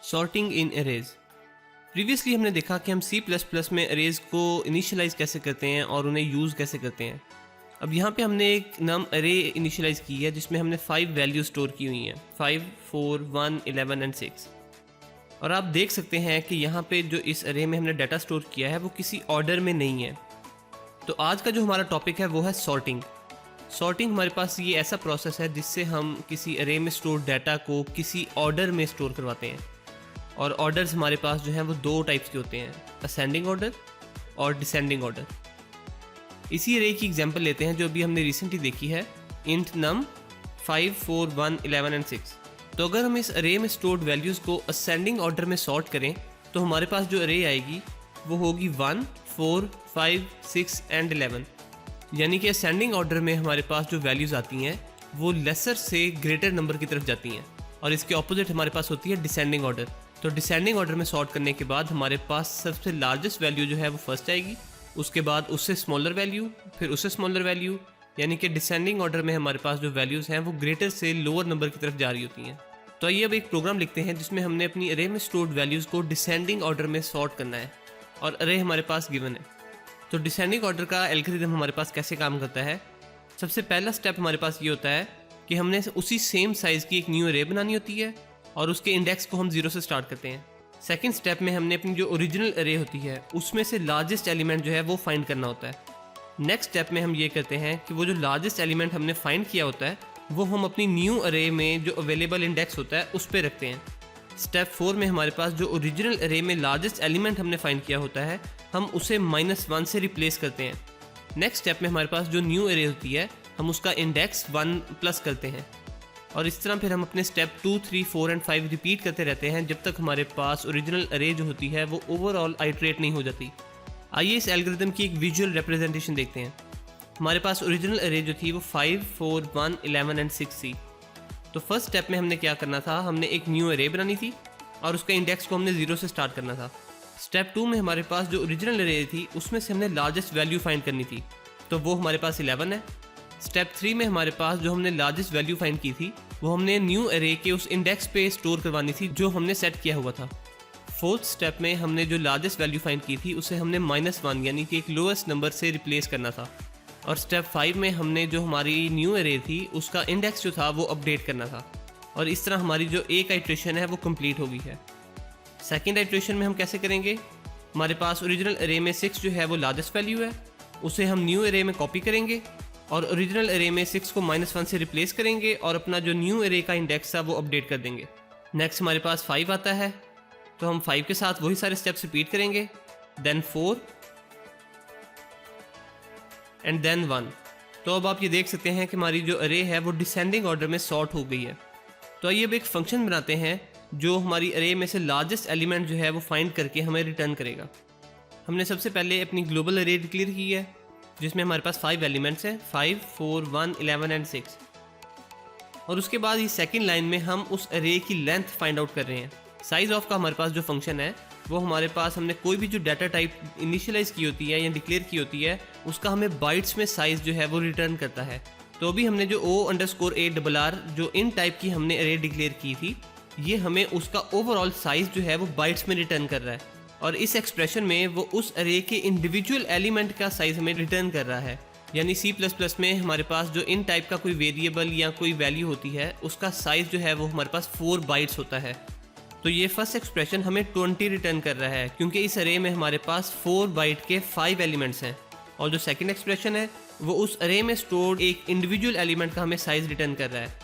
Sorting इन arrays. Previously हमने देखा कि हम C++ में अरेज को इनिशियलाइज कैसे करते हैं और उन्हें यूज़ कैसे करते हैं। अब यहाँ पे हमने एक नाम अरे इनिशियलाइज की है जिसमें हमने 5 वैल्यू स्टोर की हुई हैं, 5, 4, 1, 11 एंड 6। और आप देख सकते हैं कि यहाँ पे जो इस अरे में हमने डाटा स्टोर किया है वो किसी ऑर्डर में नहीं है। तो आज का जो हमारा टॉपिक है वो है सॉर्टिंग। सॉर्टिंग हमारे पास ये ऐसा प्रोसेस है जिससे हम किसी अरे में स्टोर डाटा को किसी ऑर्डर में स्टोर करवाते हैं। और ऑर्डर्स हमारे पास जो हैं वो 2 टाइप्स के होते हैं, असेंडिंग ऑर्डर और डिसेंडिंग ऑर्डर। इसी अरे की एग्जांपल लेते हैं जो अभी हमने रिसेंटली देखी है, इंट num 5, 4, 1, 11 एंड 6। तो अगर हम इस अरे में स्टोर्ड वैल्यूज़ को असेंडिंग ऑर्डर में सॉर्ट करें तो हमारे पास जो अरे आएगी वो होगी 1, 4, 5, 6 एंड 11। यानी कि असेंडिंग ऑर्डर में हमारे पास जो वैल्यूज़ आती हैं वो लेसर से ग्रेटर नंबर की तरफ जाती हैं, और इसके ऑपोजिट हमारे पास होती है डिसेंडिंग ऑर्डर। तो डिसेंडिंग ऑर्डर में सॉर्ट करने के बाद हमारे पास सबसे लार्जेस्ट वैल्यू जो है वो फर्स्ट आएगी, उसके बाद उससे स्मॉलर वैल्यू, फिर उससे स्मॉलर वैल्यू। यानी कि डिसेंडिंग ऑर्डर में हमारे पास जो वैल्यूज़ हैं वो ग्रेटर से लोअर नंबर की तरफ जा रही होती हैं। तो आइए अब एक प्रोग्राम लिखते हैं जिसमें हमने अपनी अरे में स्टोर्ड वैल्यूज़ को डिसेंडिंग ऑर्डर में सॉर्ट करना है, और अरे हमारे पास गिवन है। तो डिसेंडिंग ऑर्डर का एल्गोरिथम हमारे पास कैसे काम करता है। सबसे पहला स्टेप हमारे पास ये होता है कि हमने उसी सेम साइज़ की एक न्यू अरे बनानी होती है और उसके इंडेक्स को हम 0 से स्टार्ट करते हैं। सेकंड स्टेप में हमने अपनी जो ओरिजिनल अरे होती है उसमें से लार्जेस्ट एलिमेंट जो है वो फाइंड करना होता है। नेक्स्ट स्टेप में हम ये करते हैं कि वो जो लार्जेस्ट एलिमेंट हमने फाइंड किया होता है वो हम अपनी न्यू अरे में जो अवेलेबल इंडेक्स होता है उस पर रखते हैं। स्टेप 4 में हमारे पास जो ओरिजिनल अरे में लार्जेस्ट एलिमेंट हमने फाइंड किया होता है हम उसे -1 से रिप्लेस करते हैं। नेक्स्ट स्टेप में हमारे पास जो न्यू अरे होती है हम उसका इंडेक्स 1 प्लस करते हैं, और इस तरह फिर हम अपने स्टेप 2, 3, 4 एंड 5 रिपीट करते रहते हैं जब तक हमारे पास ओरिजिनल अरे जो होती है वो ओवरऑल आइट्रेट नहीं हो जाती। आइए इस एल्गोरिथम की एक विजुअल रिप्रेजेंटेशन देखते हैं। हमारे पास ओरिजिनल अरे जो थी वो 5, 4, 1, 11 एंड 6 थी। तो फर्स्ट स्टेप में हमने क्या करना था, हमने एक न्यू अरे बनानी थी और उसका इंडेक्स को हमने 0 से स्टार्ट करना था। स्टेप 2 में हमारे पास जो ओरिजिनल अरे थी उसमें से हमने लार्जेस्ट वैल्यू फाइंड करनी थी, तो वो हमारे पास 11 है। स्टेप 3 में हमारे पास जो हमने लार्जेस्ट वैल्यू फाइंड की थी वो हमने न्यू अरे के उस इंडेक्स पे स्टोर करवानी थी जो हमने सेट किया हुआ था। फोर्थ स्टेप में हमने जो लार्जेस्ट वैल्यू फाइंड की थी उसे हमने -1 यानी कि एक लोएस्ट नंबर से रिप्लेस करना था। और स्टेप 5 में हमने जो हमारी न्यू अरे थी उसका इंडेक्स जो था वो अपडेट करना था, और इस तरह हमारी जो एक आइट्रेशन है वो कंप्लीट हो गई है। सेकेंड आइट्रेशन में हम कैसे करेंगे, हमारे पास ओरिजिनल अरे में 6 जो है वो लार्जेस्ट वैल्यू है, उसे हम न्यू अरे में कॉपी करेंगे और ओरिजिनल अरे में 6 को -1 से रिप्लेस करेंगे और अपना जो न्यू अरे का इंडेक्स था वो अपडेट कर देंगे। नेक्स्ट हमारे पास 5 आता है, तो हम 5 के साथ वही सारे स्टेप्स रिपीट करेंगे, देन 4 एंड देन 1। तो अब आप ये देख सकते हैं कि हमारी जो अरे है वो डिसेंडिंग ऑर्डर में सॉर्ट हो गई है। तो आइए अब एक फंक्शन बनाते हैं जो हमारी अरे में से लार्जेस्ट एलिमेंट जो है वो फाइंड करके हमें रिटर्न करेगा। हमने सबसे पहले अपनी ग्लोबल अरे डिक्लेयर की है जिसमें हमारे पास 5 एलिमेंट्स हैं, 5, 4, 1, 11 एंड 6। और उसके बाद ये सेकंड लाइन में हम उस अरे की लेंथ फाइंड आउट कर रहे हैं। साइज ऑफ का हमारे पास जो फंक्शन है वो हमारे पास हमने कोई भी जो डाटा टाइप इनिशियलाइज की होती है या डिक्लेयर की होती है उसका हमें बाइट्स में साइज जो है वो रिटर्न करता है। तो अभी हमने जो O_A_R जो इन टाइप की हमने अरे डिक्लेयर की थी ये हमें उसका ओवरऑल साइज जो है वो बाइट्स में रिटर्न कर रहा है, और इस एक्सप्रेशन में वो उस अरे के इंडिविजुअल एलिमेंट का साइज हमें रिटर्न कर रहा है। यानी C++ में हमारे पास जो इन टाइप का कोई वेरिएबल या कोई वैल्यू होती है उसका साइज जो है वो हमारे पास 4 बाइट्स होता है। तो ये फर्स्ट एक्सप्रेशन हमें 20 रिटर्न कर रहा है क्योंकि इस अरे में हमारे पास 4 बाइट के 5 एलिमेंट्स हैं, और जो सेकंड एक्सप्रेशन है वो उस अरे में स्टोर्ड एक इंडिविजुअल एलिमेंट का हमें साइज रिटर्न कर रहा है।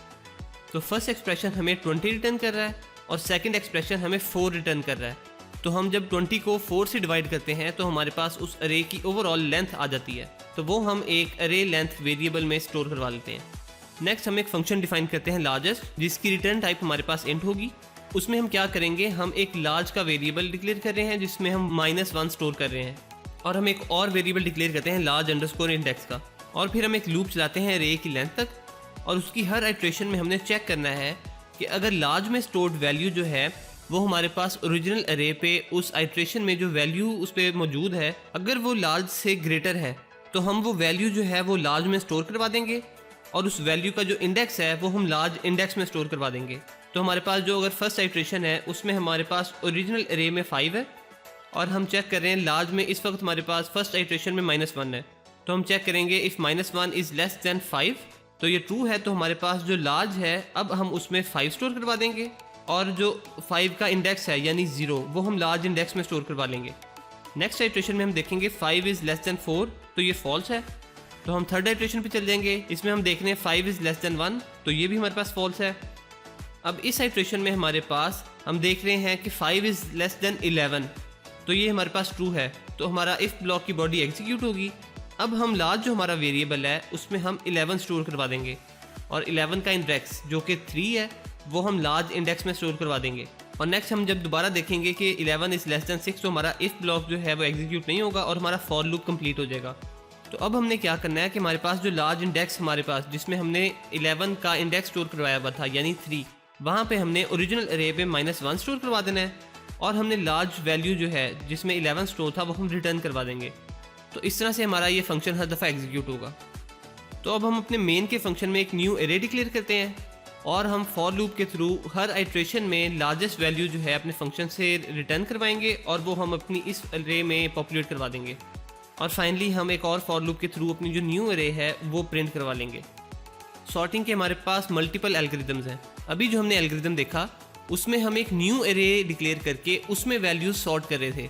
तो फर्स्ट एक्सप्रेशन हमें 20 रिटर्न कर रहा है और सेकंड एक्सप्रेशन हमें 4 रिटर्न कर रहा है। तो हम जब 20 को 4 से डिवाइड करते हैं तो हमारे पास उस अरे की ओवरऑल लेंथ आ जाती है, तो वो हम एक अरे लेंथ वेरिएबल में स्टोर करवा लेते हैं। नेक्स्ट हम एक फंक्शन डिफाइन करते हैं लार्जेस्ट, जिसकी रिटर्न टाइप हमारे पास इंट होगी। उसमें हम क्या करेंगे, हम एक लार्ज का वेरिएबल डिक्लेयर कर रहे हैं जिसमें हम -1 स्टोर कर रहे हैं, और हम एक और वेरिएबल डिक्लेयर करते हैं लार्ज अंडरस्कोर इंडेक्स का, और फिर हम एक लूप चलाते हैं अरे की लेंथ तक, और उसकी हर आइट्रेशन में हमने चेक करना है कि अगर लार्ज में स्टोर्ड वैल्यू जो है वो हमारे पास ओरिजिनल अरे पे उस आइट्रेशन में जो वैल्यू उस पर मौजूद है अगर वो लार्ज से ग्रेटर है तो हम वो वैल्यू जो है वो लार्ज में स्टोर करवा देंगे, और उस वैल्यू का जो इंडेक्स है वो हम लार्ज इंडेक्स में स्टोर करवा देंगे। तो हमारे पास जो अगर फर्स्ट आइट्रेशन है उसमें हमारे पास ओरिजिनल अरे में 5 है, और हम चेक कर रहे हैं लार्ज में इस वक्त हमारे पास फर्स्ट आइट्रेशन में -1 है। तो हम चेक करेंगे इफ़ -1 इज़ लेस दैन 5, तो ये ट्रू है। तो हमारे पास जो लार्ज है अब हम उसमें 5 स्टोर करवा देंगे, और जो 5 का इंडेक्स है यानी 0 वो हम लार्ज इंडेक्स में स्टोर करवा लेंगे। नेक्स्ट आइट्रेशन में हम देखेंगे 5 इज़ लेस दैन 4, तो ये फॉल्स है। तो हम थर्ड आइट्रेशन पे चल जाएंगे, इसमें हम देख रहे हैं 5 इज़ लेस दैन 1, तो ये भी हमारे पास फॉल्स है। अब इस आइट्रेशन में हमारे पास हम देख रहे हैं कि 5 इज़ लेस दैन 11, तो ये हमारे पास ट्रू है। तो हमारा इफ़ ब्लॉक की बॉडी एग्जीक्यूट होगी। अब हम लार्ज जो हमारा वेरिएबल है उसमें हम 11 स्टोर करवा देंगे, और 11 का इंडेक्स जो कि 3 है वो हम लार्ज इंडेक्स में स्टोर करवा देंगे। और नेक्स्ट हम जब दोबारा देखेंगे कि 11 इज़ लेस दैन 6, तो हमारा इफ़ ब्लॉक जो है वो एग्जीक्यूट नहीं होगा और हमारा फॉर लूप कंप्लीट हो जाएगा। तो अब हमने क्या करना है कि हमारे पास जो लार्ज इंडेक्स हमारे पास जिसमें हमने 11 का इंडेक्स स्टोर करवाया हुआ था यानी 3, वहाँ पे हमने ओरिजिनल अरे पे -1 स्टोर करवा देना है, और हमने लार्ज वैल्यू जो है जिसमें 11 स्टोर था वो हम रिटर्न करवा देंगे। तो इस तरह से हमारा ये फंक्शन हर दफ़ा एग्जीक्यूट होगा। तो अब हम अपने मेन के फंक्शन में एक न्यू अरे डिक्लेयर करते हैं, और हम फॉर लूप के थ्रू हर आइट्रेशन में लार्जेस्ट वैल्यू जो है अपने फंक्शन से रिटर्न करवाएंगे, और वो हम अपनी इस अरे में पॉपुलेट करवा देंगे। और फाइनली हम एक और फॉर लूप के थ्रू अपनी जो न्यू अरे है वो प्रिंट करवा लेंगे। सॉर्टिंग के हमारे पास मल्टीपल एल्गोरिदम्स हैं। अभी जो हमने एल्गोरिदम देखा उसमें हम एक न्यू अरे डिक्लेयर करके उसमें वैल्यूज सॉर्ट कर रहे थे।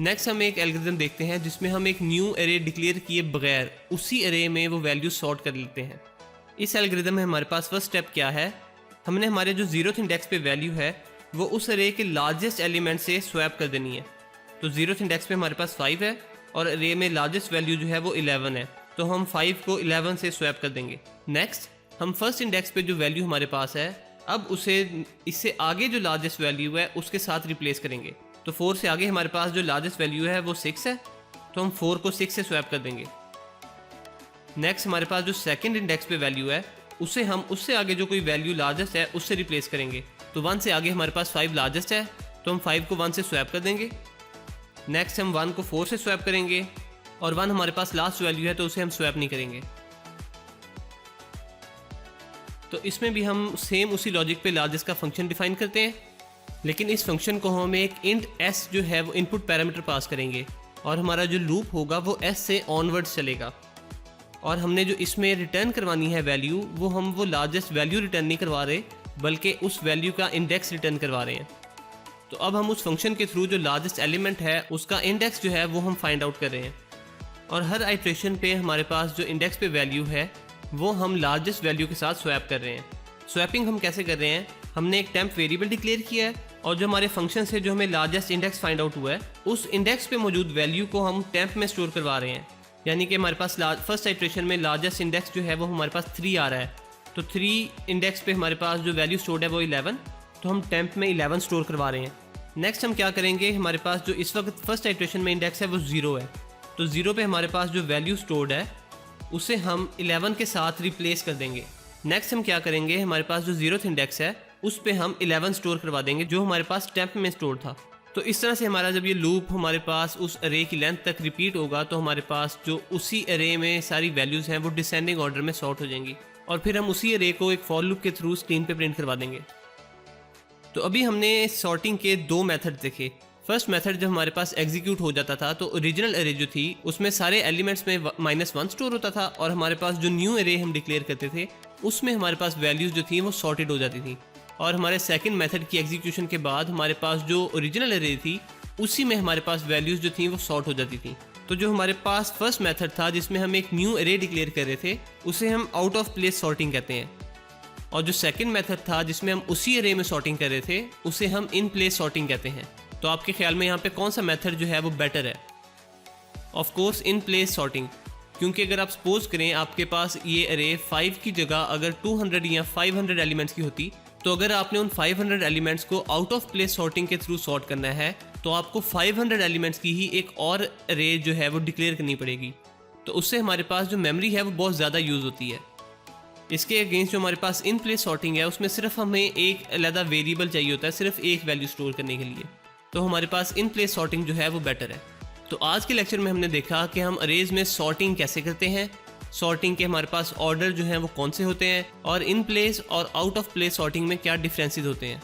नेक्स्ट हम एक एल्गोरिदम देखते हैं जिसमें हम एक न्यू अरे डिक्लेयर किए बगैर उसी अरे में वो वैल्यूज सॉर्ट कर लेते हैं। इस एल्गोरिदम में हमारे पास फर्स्ट स्टेप क्या है, हमने हमारे जो 0th इंडेक्स पे वैल्यू है वो उस अरे के लार्जेस्ट एलिमेंट से स्वैप कर देनी है। तो 0th इंडेक्स पे हमारे पास 5 है, और अरे में लार्जेस्ट वैल्यू जो है वो 11 है, तो हम 5 को 11 से स्वैप कर देंगे। नेक्स्ट हम फर्स्ट इंडेक्स पे जो वैल्यू हमारे पास है अब उसे इससे आगे जो लार्जेस्ट वैल्यू है उसके साथ रिप्लेस करेंगे। तो 4 से आगे हमारे पास जो लार्जेस्ट वैल्यू है वो 6 है, तो हम 4 को 6 से स्वैप कर देंगे। नेक्स्ट हमारे पास जो सेकंड इंडेक्स पे वैल्यू है उसे हम उससे आगे जो कोई वैल्यू लार्जेस्ट है उससे रिप्लेस करेंगे। तो 1 से आगे हमारे पास 5 लार्जेस्ट है, तो हम 5 को 1 से स्वैप कर देंगे। नेक्स्ट हम 1 को 4 से स्वैप करेंगे, और 1 हमारे पास लास्ट वैल्यू है तो उसे हम स्वैप नहीं करेंगे। तो इसमें भी हम सेम उसी लॉजिक पे लार्जेस्ट का फंक्शन डिफाइन करते हैं, लेकिन इस फंक्शन को हम एक इंट s जो है वो इनपुट पैरामीटर पास करेंगे, और हमारा जो लूप होगा वो s से ऑनवर्ड्स चलेगा। और हमने जो इसमें रिटर्न करवानी है वैल्यू वो लार्जेस्ट वैल्यू रिटर्न नहीं करवा रहे बल्कि उस वैल्यू का इंडेक्स रिटर्न करवा रहे हैं। तो अब हम उस फंक्शन के थ्रू जो लार्जेस्ट एलिमेंट है उसका इंडेक्स जो है वो हम फाइंड आउट कर रहे हैं, और हर आइट्रेशन पे हमारे पास जो इंडेक्स पे वैल्यू है वो हम लार्जेस्ट वैल्यू के साथ स्वैप कर रहे हैं। स्वैपिंग हम कैसे कर रहे हैं, हमने एक टेम्प वेरिएबल डिक्लेयर किया है, और जो हमारे फंक्शन से जो हमें लार्जेस्ट इंडेक्स फाइंड आउट हुआ है उस इंडेक्स पे मौजूद वैल्यू को हम टेम्प में स्टोर करवा रहे हैं। यानी कि हमारे पास फर्स्ट आइट्रेशन में लार्जेस्ट इंडेक्स जो है वो हमारे पास 3 आ रहा है, तो 3 इंडेक्स पे हमारे पास जो वैल्यू स्टोर्ड है वो 11, तो हम टेम्प में 11 स्टोर करवा रहे हैं। नेक्स्ट हम क्या करेंगे, हमारे पास जो इस वक्त फर्स्ट आइट्रेशन में इंडेक्स है वो 0 है, तो 0 पे हमारे पास जो वैल्यू स्टोर्ड है उसे हम 11 के साथ रिप्लेस कर देंगे। नेक्स्ट हम क्या करेंगे, हमारे पास जो 0th इंडेक्स है उस पे हम 11 स्टोर करवा देंगे जो हमारे पास टेम्प में स्टोर था। तो इस तरह से हमारा जब ये लूप हमारे पास उस अरे की लेंथ तक रिपीट होगा तो हमारे पास जो उसी अरे में सारी वैल्यूज़ हैं वो डिसेंडिंग ऑर्डर में सॉर्ट हो जाएंगी, और फिर हम उसी अरे को एक फॉर लूप के थ्रू स्क्रीन पे प्रिंट करवा देंगे। तो अभी हमने सॉर्टिंग के 2 मेथड देखे। फर्स्ट मेथड जब हमारे पास एग्जीक्यूट हो जाता था तो ओरिजिनल अरे जो थी उसमें सारे एलिमेंट्स में -1 स्टोर होता था, और हमारे पास जो न्यू अरे हम डिक्लेयर करते थे उसमें हमारे पास वैल्यूज़ जो थी वो सॉर्टेड हो जाती थी। और हमारे सेकंड मेथड की एग्जीक्यूशन के बाद हमारे पास जो ओरिजिनल अरे थी उसी में हमारे पास वैल्यूज़ जो थी वो सॉर्ट हो जाती थी। तो जो हमारे पास फर्स्ट मेथड था जिसमें हम एक न्यू अरे डिक्लेयर कर रहे थे उसे हम आउट ऑफ प्लेस सॉर्टिंग कहते हैं, और जो सेकंड मेथड था जिसमें हम उसी अरे में सॉर्टिंग कर रहे थे उसे हम इन प्लेस सॉर्टिंग कहते हैं। तो आपके ख्याल में यहाँ पे कौन सा मेथड जो है वो बेटर है? Of course in place sorting, क्योंकि अगर आप सपोज करें आपके पास ये अरे 5 की जगह अगर 200 या 500 एलिमेंट्स की होती, तो अगर आपने उन 500 एलिमेंट्स को आउट ऑफ प्लेस सॉर्टिंग के थ्रू सॉर्ट करना है तो आपको 500 एलिमेंट्स की ही एक और अरे जो है वो डिक्लेयर करनी पड़ेगी। तो उससे हमारे पास जो मेमोरी है वो बहुत ज़्यादा यूज़ होती है। इसके अगेंस्ट जो हमारे पास इन प्लेस सॉर्टिंग है उसमें सिर्फ हमें एक अलग वेरिएबल चाहिए होता है सिर्फ एक वैल्यू स्टोर करने के लिए, तो हमारे पास इन प्लेस सॉर्टिंग जो है वो बेटर है। तो आज के लेक्चर में हमने देखा कि हम अरेज में सॉर्टिंग कैसे करते हैं, सॉर्टिंग के हमारे पास ऑर्डर जो है वो कौन से होते हैं और इन प्लेस और आउट ऑफ प्लेस सॉर्टिंग में क्या डिफरेंसेस होते हैं।